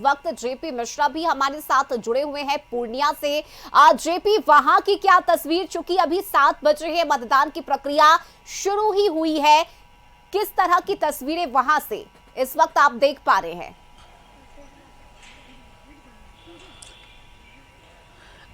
वक्त जेपी मिश्रा भी हमारे साथ जुड़े हुए हैं पूर्णिया से। जेपी, वहां की क्या तस्वीर, चूंकि अभी 7 बजे है, मतदान की प्रक्रिया शुरू ही हुई है, किस तरह की तस्वीरें वहां से इस वक्त आप देख पा रहे हैं?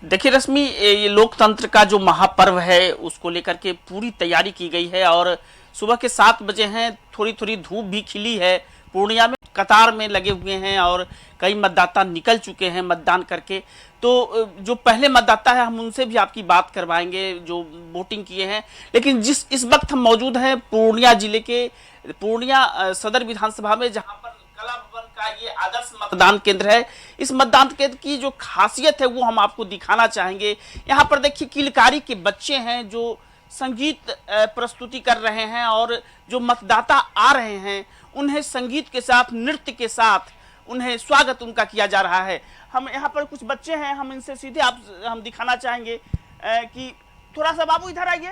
देखिए रश्मि, ये लोकतंत्र का जो महापर्व है उसको लेकर के पूरी तैयारी की गई है और सुबह के 7 बजे हैं, थोड़ी थोड़ी धूप भी खिली है। पूर्णिया में कतार में लगे हुए हैं और कई मतदाता निकल चुके हैं मतदान करके। तो जो पहले मतदाता है हम उनसे भी आपकी बात करवाएंगे जो वोटिंग किए हैं। लेकिन इस वक्त हम मौजूद हैं पूर्णिया जिले के पूर्णिया सदर विधानसभा में, जहां पर कला भवन का ये आदर्श मतदान केंद्र है। इस मतदान केंद्र की जो खासियत है वो हम आपको दिखाना चाहेंगे। यहाँ पर देखिए किलकारी के बच्चे हैं जो संगीत प्रस्तुति कर रहे हैं और जो मतदाता आ रहे हैं उन्हें संगीत के साथ, नृत्य के साथ उन्हें स्वागत उनका किया जा रहा है। हम यहाँ पर कुछ बच्चे हैं, हम इनसे सीधे हम दिखाना चाहेंगे कि थोड़ा सा बाबू इधर आइए,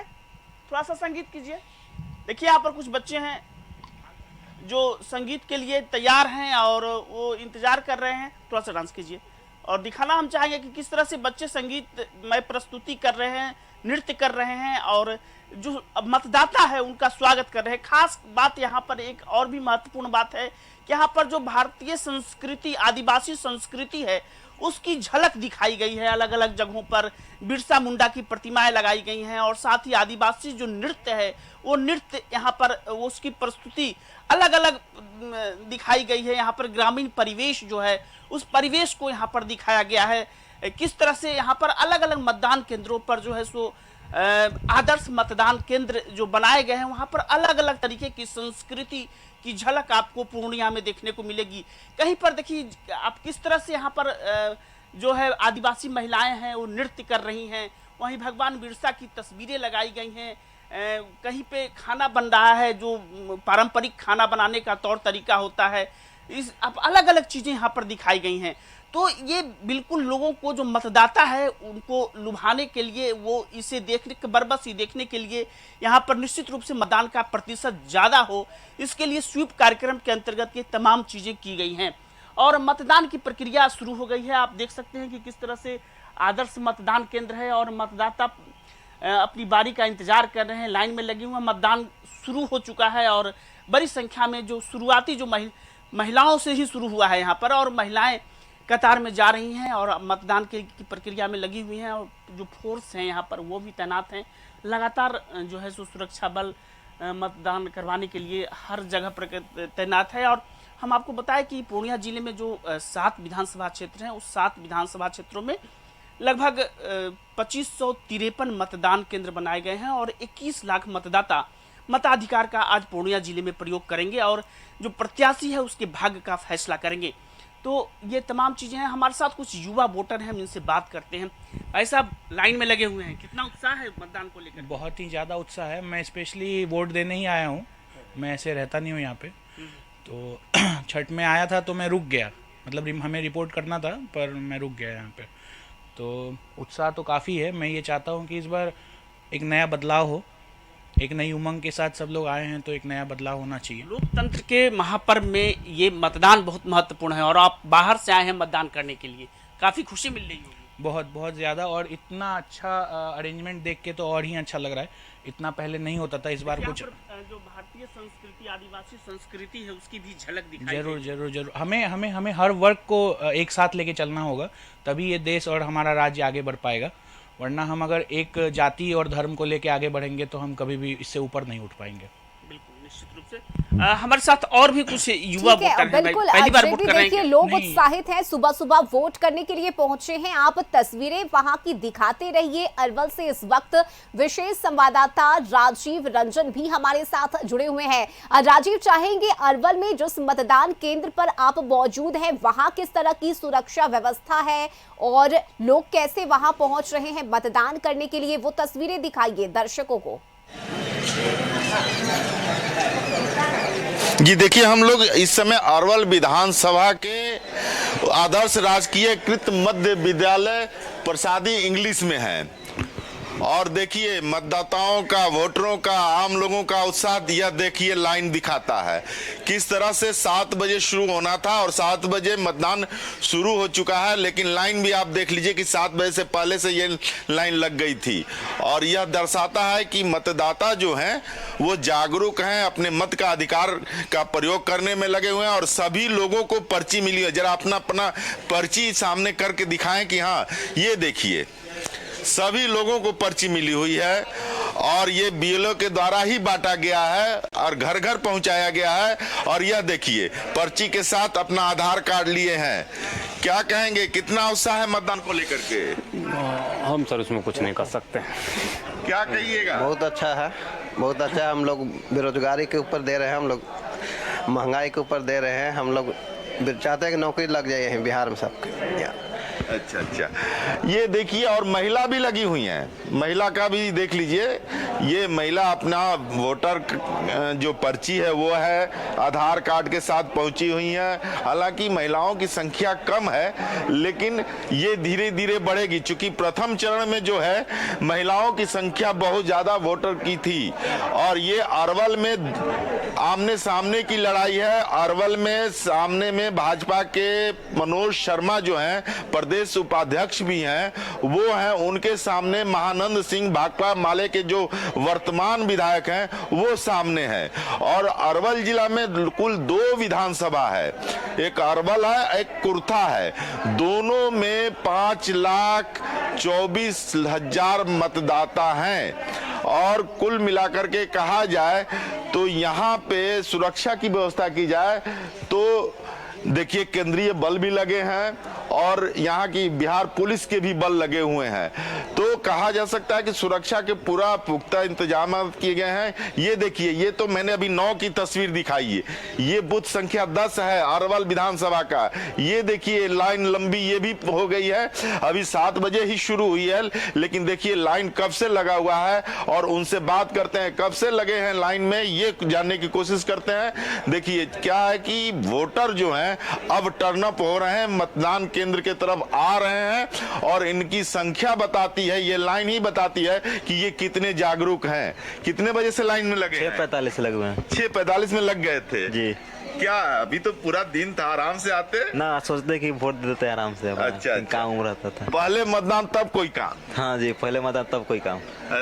थोड़ा सा संगीत कीजिए। देखिए यहाँ पर कुछ बच्चे हैं जो संगीत के लिए तैयार हैं और वो इंतजार कर रहे हैं। थोड़ा सा डांस कीजिए और दिखाना हम चाहेंगे कि किस तरह से बच्चे संगीत में प्रस्तुति कर रहे हैं, नृत्य कर रहे हैं और जो मतदाता है उनका स्वागत कर रहे हैं। खास बात यहाँ पर एक और भी महत्वपूर्ण बात है कि यहाँ पर जो भारतीय संस्कृति, आदिवासी संस्कृति है उसकी झलक दिखाई गई है। अलग अलग जगहों पर बिरसा मुंडा की प्रतिमाएं लगाई गई हैं और साथ ही आदिवासी जो नृत्य है वो नृत्य यहाँ पर उसकी प्रस्तुति अलग अलग दिखाई गई है। यहाँ पर ग्रामीण परिवेश जो है उस परिवेश को यहाँ पर दिखाया गया है। किस तरह से यहाँ पर अलग अलग मतदान केंद्रों पर जो है सो आदर्श मतदान केंद्र जो बनाए गए हैं वहाँ पर अलग अलग तरीके की संस्कृति की झलक आपको पूर्णिया में देखने को मिलेगी। कहीं पर देखिए आप किस तरह से यहाँ पर जो है आदिवासी महिलाएं हैं वो नृत्य कर रही हैं। वहीं भगवान बिरसा की तस्वीरें लगाई गई हैं। कहीं पे खाना बन रहा है जो पारंपरिक खाना बनाने का तौर तरीका होता है। इस अब अलग अलग चीज़ें यहाँ पर दिखाई गई हैं। तो ये बिल्कुल लोगों को जो मतदाता है उनको लुभाने के लिए, वो इसे देखने के बरबस ही देखने के लिए यहाँ पर निश्चित रूप से मतदान का प्रतिशत ज़्यादा हो, इसके लिए स्वीप कार्यक्रम के अंतर्गत ये तमाम चीज़ें की गई हैं और मतदान की प्रक्रिया शुरू हो गई है। आप देख सकते हैं कि किस तरह से आदर्श मतदान केंद्र है और मतदाता अपनी बारी का इंतजार कर रहे हैं, लाइन में लगे हुए। मतदान शुरू हो चुका है और बड़ी संख्या में जो शुरुआती जो महिलाओं से ही शुरू हुआ है यहाँ पर और महिलाएं कतार में जा रही हैं और मतदान की प्रक्रिया में लगी हुई हैं और जो फोर्स हैं यहाँ पर वो भी तैनात हैं। लगातार जो है सो सुरक्षा बल मतदान करवाने के लिए हर जगह पर तैनात है। और हम आपको बताएं कि पूर्णिया जिले में जो 7 विधानसभा क्षेत्र हैं उस 7 विधानसभा क्षेत्रों में लगभग 2553 मतदान केंद्र बनाए गए हैं और 21 लाख मतदाता मताधिकार का आज पूर्णिया जिले में प्रयोग करेंगे और जो प्रत्याशी है उसके भाग्य का फैसला करेंगे। तो ये तमाम चीज़ें हैं। हमारे साथ कुछ युवा वोटर हैं, हम इनसे बात करते हैं। ऐसा लाइन में लगे हुए हैं, कितना उत्साह है मतदान को लेकर? बहुत ही ज़्यादा उत्साह है। मैं स्पेशली वोट देने ही आया हूँ, मैं ऐसे रहता नहीं हूँ यहाँ पे। तो छठ में आया था तो मैं रुक गया, मतलब हमें रिपोर्ट करना था पर मैं रुक गया यहाँ पे। तो उत्साह तो काफ़ी है। मैं ये चाहता हूँ कि इस बार एक नया बदलाव हो, एक नई उमंग के साथ सब लोग आए हैं तो एक नया बदलाव होना चाहिए। लोकतंत्र के महापर्व में ये मतदान बहुत महत्वपूर्ण है और आप बाहर से आए हैं मतदान करने के लिए, काफ़ी खुशी मिल रही होगी। बहुत बहुत ज़्यादा, और इतना अच्छा अरेंजमेंट देख के तो और ही अच्छा लग रहा है। इतना पहले नहीं होता था, इस बार कुछ जो भारतीय संस्कृति, आदिवासी संस्कृति है उसकी भी झलक दिखाई। जरूर जरूर जरूर, हमें हर वर्ग को एक साथ लेके चलना होगा, तभी ये देश और हमारा राज्य आगे बढ़ पाएगा। वरना हम अगर एक जाति और धर्म को लेके आगे बढ़ेंगे तो हम कभी भी इससे ऊपर नहीं उठ पाएंगे। बिल्कुल, निश्चित रूप से। हमारे साथ और भी कुछ युवा वोटर हैं, बिल्कुल पहली बार वोट कर रहे हैं। लोग उत्साहित हैं, सुबह सुबह वोट करने के लिए पहुंचे हैं। आप तस्वीरें वहां की दिखाते रहिए। अरवल से इस वक्त विशेष संवाददाता राजीव रंजन भी हमारे साथ जुड़े हुए हैं। राजीव, चाहेंगे अरवल में जिस मतदान केंद्र पर आप मौजूद हैं वहां किस तरह की सुरक्षा व्यवस्था है और लोग कैसे वहां पहुंच रहे हैं मतदान करने के लिए, वो तस्वीरें दिखाइए दर्शकों को। जी देखिए, हम लोग इस समय अरवल विधानसभा के आदर्श राजकीय कृत मध्य विद्यालय प्रसादी इंग्लिश में हैं और देखिए मतदाताओं का, वोटरों का, आम लोगों का उत्साह यह देखिए लाइन दिखाता है किस तरह से 7 बजे शुरू होना था और 7 बजे मतदान शुरू हो चुका है, लेकिन लाइन भी आप देख लीजिए कि 7 बजे से पहले से ये लाइन लग गई थी। और यह दर्शाता है कि मतदाता जो हैं वो जागरूक हैं, अपने मत का अधिकार का प्रयोग करने में लगे हुए हैं और सभी लोगों को पर्ची मिली है। जरा अपना अपना पर्ची सामने करके दिखाएं कि हाँ ये देखिए सभी लोगों को पर्ची मिली हुई है और ये बीएलओ के द्वारा ही बांटा गया है और घर घर पहुंचाया गया है। और यह देखिए पर्ची के साथ अपना आधार कार्ड लिए हैं। क्या कहेंगे, कितना उत्साह है मतदान को लेकर के? हम सर उसमें कुछ नहीं कर सकते। क्या कहिएगा? बहुत अच्छा है, बहुत अच्छा है। हम लोग बेरोजगारी के ऊपर दे रहे हैं, हम लोग महंगाई के ऊपर दे रहे हैं। हम लोग चाहते हैं कि नौकरी लग जाए यहीं बिहार में सबके। अच्छा अच्छा, ये देखिए और महिला भी लगी हुई हैं। महिला का भी देख लीजिए, ये महिला अपना वोटर जो पर्ची है वो है आधार कार्ड के साथ पहुंची हुई है। हालांकि महिलाओं की संख्या कम है लेकिन ये धीरे धीरे बढ़ेगी, चूंकि प्रथम चरण में जो है महिलाओं की संख्या बहुत ज्यादा वोटर की थी। और ये अरवल में आमने सामने की लड़ाई है। अरवल में सामने में भाजपा के मनोज शर्मा जो हैं, प्रदेश उपाध्यक्ष भी हैं, वो हैं, उनके सामने महानंद सिंह भाकपा माले के जो वर्तमान विधायक हैं वो सामने हैं। और अरवल जिला में कुल 2 विधानसभा है, एक अरवल है एक कुर्था है। दोनों में 5,24,000 मतदाता हैं और कुल मिलाकर के कहा जाए तो यहाँ पे सुरक्षा की व्यवस्था की जाए तो देखिए केंद्रीय बल भी लगे हैं और यहाँ की बिहार पुलिस के भी बल लगे हुए हैं। तो कहा जा सकता है कि सुरक्षा के पूरा पुख्ता इंतजाम किए गए हैं। ये देखिए, ये तो मैंने अभी 9 की तस्वीर दिखाई है, ये बूथ संख्या 10 है अरवल विधानसभा का। ये देखिए लाइन लंबी ये भी हो गई है, अभी 7 बजे ही शुरू हुई है लेकिन देखिए लाइन कब से लगा हुआ है और उनसे बात करते हैं कब से लगे हैं लाइन में, ये जानने की कोशिश करते हैं। देखिए क्या है कि वोटर जो हैं अब टर्नअप हो रहे हैं, मतदान केंद्र के तरफ आ रहे हैं और इनकी संख्या बताती है, ये लाइन ही बताती है कि ये कितने जागरूक हैं। कितने बजे से लाइन में लगे? 6:45 लगे हुए हैं। 6:45 में लग गए थे जी। क्या अभी तो पूरा दिन था, आराम से आते ना, सोचते कि वोट दे देते आराम से। अच्छा। काम रहता था पहले मतदान तब कोई काम। हाँ जी, पहले मतदान तब कोई काम।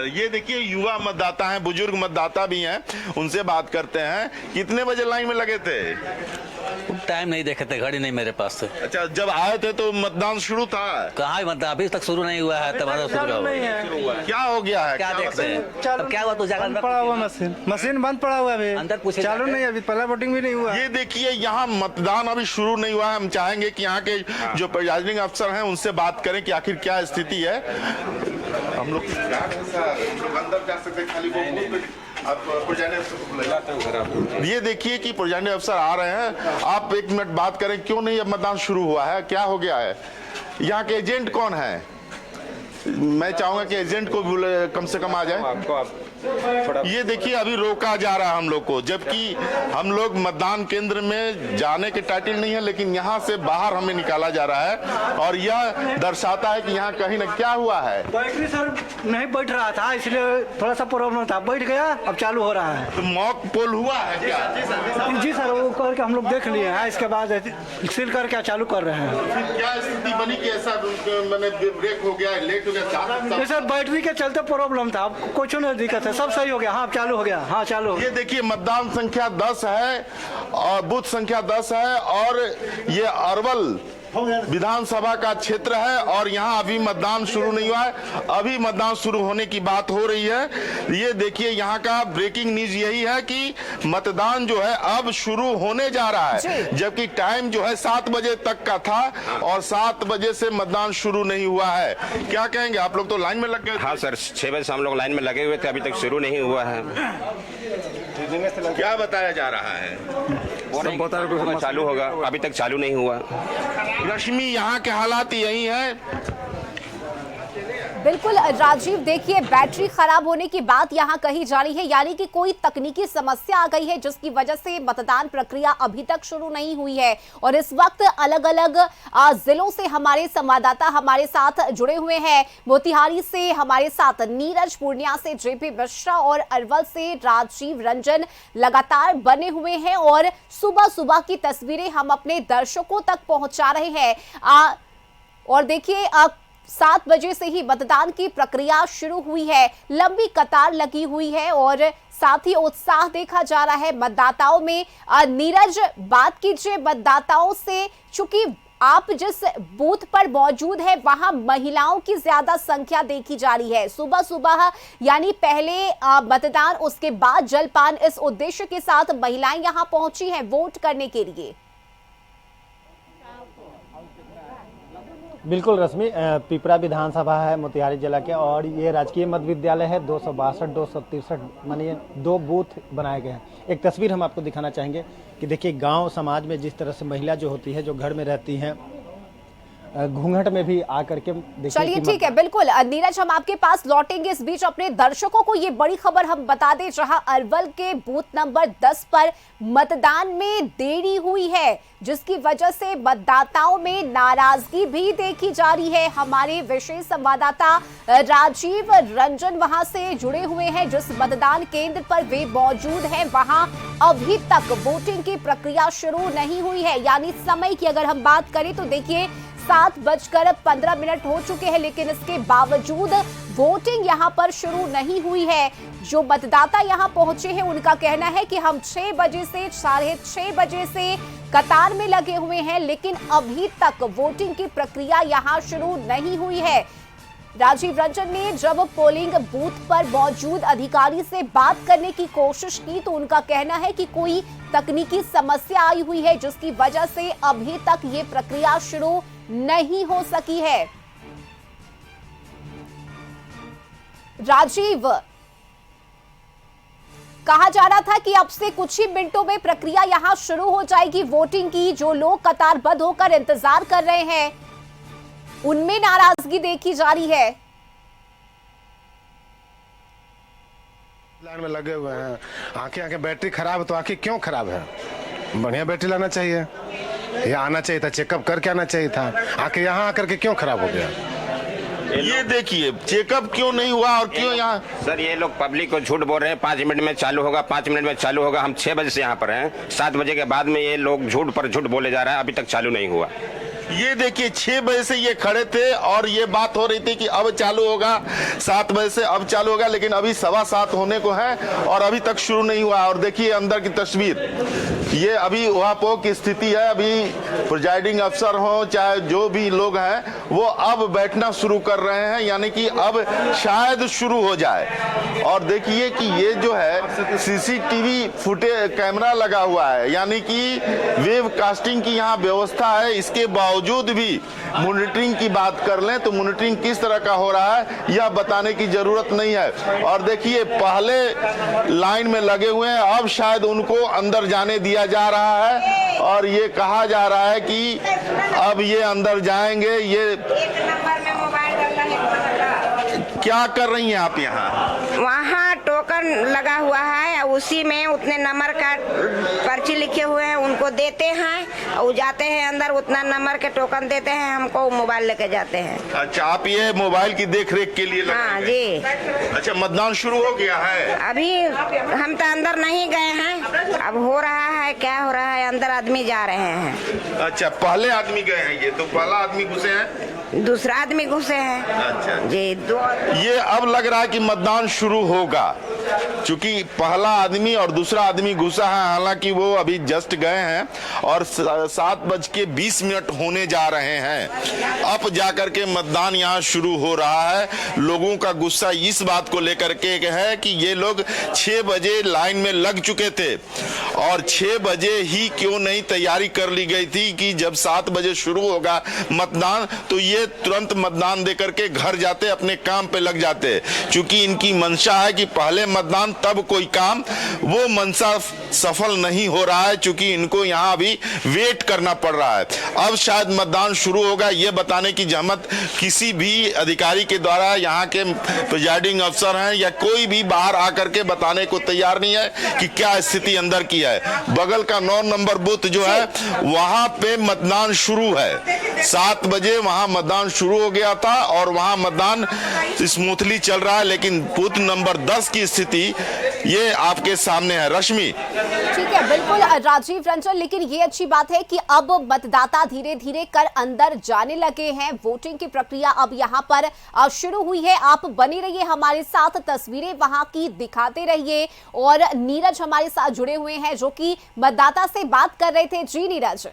ये देखिए युवा मतदाता हैं, बुजुर्ग मतदाता भी हैं, उनसे बात करते हैं। कितने बजे लाइन में लगे थे? टाइम नहीं देखे थे, घड़ी नहीं मेरे पास से। अच्छा, जब आए थे तो मतदान शुरू था? कहाँ मतदान अभी तक शुरू नहीं हुआ है, तब शुरू हुआ। क्या हो गया है? क्या देखते हैं? अब क्या हुआ? तो बंद पड़ा हुआ मशीन बंद पड़ा हुआ है, अंदर पूछे चालू नहीं, अभी पहला वोटिंग भी नहीं हुआ। ये देखिए यहाँ मतदान अभी शुरू नहीं हुआ है। हम चाहेंगे कि यहाँ के जो प्रिजाइडिंग अफसर हैं उनसे बात करें कि आखिर क्या स्थिति है। हम लोग अंदर जा सकते, खाली ये देखिए कि प्रिजाइडिंग अफसर आ रहे हैं। आप 1 मिनट बात करें, क्यों नहीं अब मतदान शुरू हुआ है, क्या हो गया है? यहाँ के एजेंट कौन है? मैं चाहूंगा कि एजेंट को कम से कम आ जाए। ये देखिए अभी रोका जा रहा है हम लोग को, जबकि हम लोग मतदान केंद्र में जाने के टाइटल नहीं है लेकिन यहाँ से बाहर हमें निकाला जा रहा है और यह दर्शाता है कि यहाँ कहीं ना क्या हुआ है। बैटरी सर नहीं बैठ रहा था, इसलिए थोड़ा सा प्रॉब्लम था, बैठ गया, अब चालू हो रहा है। तो मॉक पोल हुआ है क्या? जी सर, वो करके हम लोग देख लिए हैं, इसके बाद सील करके चालू कर रहे हैं। क्या स्थिति बनी कि ऐसा मैंने ब्रेक हो गया, लेट हो गया? सर बैटरी के चलते प्रॉब्लम था, कुछ नहीं दिक्कत है, सब सही हो गया। हाँ चालू हो गया, हाँ चालू हो गया। ये देखिए मतदान संख्या 10 है और बूथ संख्या 10 है और ये अरवल विधानसभा का क्षेत्र है और यहाँ अभी मतदान शुरू नहीं हुआ है, अभी मतदान शुरू होने की बात हो रही है। ये देखिए यहाँ का ब्रेकिंग न्यूज यही है कि मतदान जो है अब शुरू होने जा रहा है, जबकि टाइम जो है 7 बजे तक का था और 7 बजे से मतदान शुरू नहीं हुआ है। क्या कहेंगे आप लोग? तो लाइन में लग गए? हाँ सर, 6 बजे से हम लोग लाइन में लगे हुए थे, अभी तक शुरू नहीं हुआ है। क्या बताया जा रहा है? चालू होगा, अभी तक चालू नहीं हुआ। रश्मि, यहाँ के हालात यही है। बिल्कुल राजीव, देखिए बैटरी खराब होने की बात यहां कही जा रही है, यानी कि कोई तकनीकी समस्या आ गई है जिसकी वजह से मतदान प्रक्रिया अभी तक शुरू नहीं हुई है। और इस वक्त अलग अलग जिलों से हमारे संवाददाता हमारे साथ जुड़े हुए हैं। मोतिहारी से हमारे साथ नीरज, पूर्णिया से जेपी मिश्रा और अरवल से राजीव रंजन लगातार बने हुए हैं और सुबह सुबह की तस्वीरें हम अपने दर्शकों तक पहुंचा रहे हैं। और देखिए 7 बजे से ही मतदान की प्रक्रिया शुरू हुई है, लंबी कतार लगी हुई है और साथ ही उत्साह देखा जा रहा है मतदाताओं में। नीरज, बात कीजिए मतदाताओं से, चूंकि आप जिस बूथ पर मौजूद है वहां महिलाओं की ज्यादा संख्या देखी जा रही है। सुबह सुबह यानी पहले मतदान, उसके बाद जलपान, इस उद्देश्य के साथ महिलाएं यहां पहुंची हैं वोट करने के लिए। बिल्कुल रश्मि, पिपरा विधानसभा है मोतिहारी जिला के और ये राजकीय मध्य विद्यालय है। 262, 263 मानिए 2 बूथ बनाए गए हैं। एक तस्वीर हम आपको दिखाना चाहेंगे कि देखिए गांव समाज में जिस तरह से महिला जो होती है, जो घर में रहती हैं, घूंघट में भी आकर के देखिए। चलिए ठीक है, बिल्कुल नीरज, हम आपके पास लौटेंगे। इस बीच अपने दर्शकों को ये बड़ी खबर हम बता दें, जहां अरवल के बूथ नंबर 10 पर मतदान में देरी हुई है, जिसकी वजह से मतदाताओं में नाराजगी भी देखी जा रही है। हमारे विशेष संवाददाता राजीव रंजन वहां से जुड़े हुए हैं, जिस मतदान केंद्र पर वे मौजूद हैं वहां अभी तक वोटिंग की प्रक्रिया शुरू नहीं हुई है। यानी समय की अगर हम बात करें तो देखिए 7:15 हो चुके हैं, लेकिन इसके बावजूद वोटिंग यहां पर शुरू नहीं हुई है। जो मतदाता यहां पहुंचे हैं उनका कहना है कि हम 6 बजे से 6:30 बजे से कतार में लगे हुए हैं, लेकिन अभी तक वोटिंग की प्रक्रिया यहां शुरू नहीं हुई है। राजीव रंजन ने जब पोलिंग बूथ पर मौजूद अधिकारी से बात करने की कोशिश की तो उनका कहना है कि कोई तकनीकी समस्या आई हुई है, जिसकी वजह से अभी तक ये प्रक्रिया शुरू नहीं हो सकी है। राजीव, कहा जा रहा था कि अब से कुछ ही मिनटों में प्रक्रिया यहां शुरू हो जाएगी वोटिंग की। जो लोग कतारबद्ध होकर इंतजार कर रहे हैं उनमें नाराजगी देखी जा रही है। लाइन में लगे हुए हैं, आंखें बैटरी खराब है तो आंखें क्यों खराब है? बढ़िया बैटरी लाना चाहिए, यहाँ आना चाहिए था, चेकअप करके आना चाहिए था। आंखें यहाँ आकर के क्यों खराब हो गया? ये देखिए चेकअप क्यों नहीं हुआ और क्यों यहाँ। सर ये लोग पब्लिक को झूठ बोल रहे हैं, 5 मिनट में चालू होगा, 5 मिनट में चालू होगा। हम 6 बजे से यहाँ पर हैं, 7 बजे के बाद में ये लोग झूठ पर झूठ बोले जा रहा है, अभी तक चालू नहीं हुआ। ये देखिए 6 बजे से ये खड़े थे और ये बात हो रही थी कि अब चालू होगा, 7 बजे से अब चालू होगा, लेकिन अभी 7:15 होने को है और अभी तक शुरू नहीं हुआ। और देखिए अंदर की तस्वीर, ये अभी वहां की स्थिति है। अभी प्रिजाइडिंग अफसर हो चाहे जो भी लोग हैं वो अब बैठना शुरू कर रहे हैं, यानी कि अब शायद शुरू हो जाए। और देखिए कि ये जो है सीसीटीवी फुटेज कैमरा लगा हुआ है, यानी कि वेब कास्टिंग की यहाँ व्यवस्था है। इसके बावजूद भी मॉनिटरिंग की बात कर लें तो मॉनिटरिंग किस तरह का हो रहा है यह बताने की जरूरत नहीं है। और देखिए पहले लाइन में लगे हुए हैं, अब शायद उनको अंदर जाने दिया जा रहा है और ये कहा जा रहा है कि अब ये अंदर जाएंगे। ये क्या कर रही हैं आप यहाँ? वहाँ टोकन लगा हुआ है, उसी में उतने नंबर का पर्ची लिखे हुए हैं, उनको देते हैं और जाते हैं अंदर, उतना नंबर के टोकन देते हैं, हमको मोबाइल लेके जाते हैं। अच्छा, आप ये मोबाइल की देख रेख के लिए? हाँ जी। अच्छा, मतदान शुरू हो गया है? अभी हम तो अंदर नहीं गए हैं, अब हो रहा है, क्या हो रहा है, अंदर आदमी जा रहे हैं। अच्छा, पहले आदमी गए हैं, ये तो पहला आदमी घुसे हैं, दूसरा आदमी घुसे हैं। अच्छा जी, ये अब लग रहा है कि मतदान शुरू होगा, क्योंकि पहला आदमी और दूसरा आदमी घुसा है। हालांकि वो अभी जस्ट गए हैं और 7:20 होने जा रहे हैं। अब जाकर के मतदान यहाँ शुरू हो रहा है। लोगों का गुस्सा इस बात को लेकर के है कि ये लोग 6 बजे लाइन में लग चुके थे और 6 बजे ही क्यों नहीं तैयारी कर ली गई थी कि जब 7 बजे शुरू होगा मतदान तो ये तुरंत मतदान देकर के घर जाते, अपने काम पे लग जाते। क्योंकि इनकी मंशा है कि पहले मतदान तब कोई काम, वो मंशा सफल नहीं हो रहा है क्योंकि इनको यहाँ अभी वेट करना पड़ रहा है। अब शायद मतदान शुरू होगा, ये बताने की जहमत किसी भी अधिकारी के द्वारा यहाँ के प्रिजाइडिंग अफसर हैं या कोई भी बाहर आकर के बताने को तैयार नहीं है कि क्या स्थिति अंदर की है। बगल का 9 नंबर बूथ जो है वहां पे मतदान शुरू है, 7 बजे वहां मतदान शुरू हो गया था और वहां मतदान स्मूथली चल रहा है। लेकिन बूथ नंबर 10 की स्थिति ये आपके सामने है। रश्मि, ठीक है, बिल्कुल राजीव रंजन, लेकिन ये अच्छी बात है कि अब मतदाता धीरे धीरे कर अंदर जाने लगे हैं। वोटिंग की प्रक्रिया अब यहाँ पर शुरू हुई है। आप बने रहिए हमारे साथ, तस्वीरें वहां की दिखाते रहिए। और नीरज हमारे साथ जुड़े हुए हैं जो कि मतदाता से बात कर रहे थे। जी नीरज।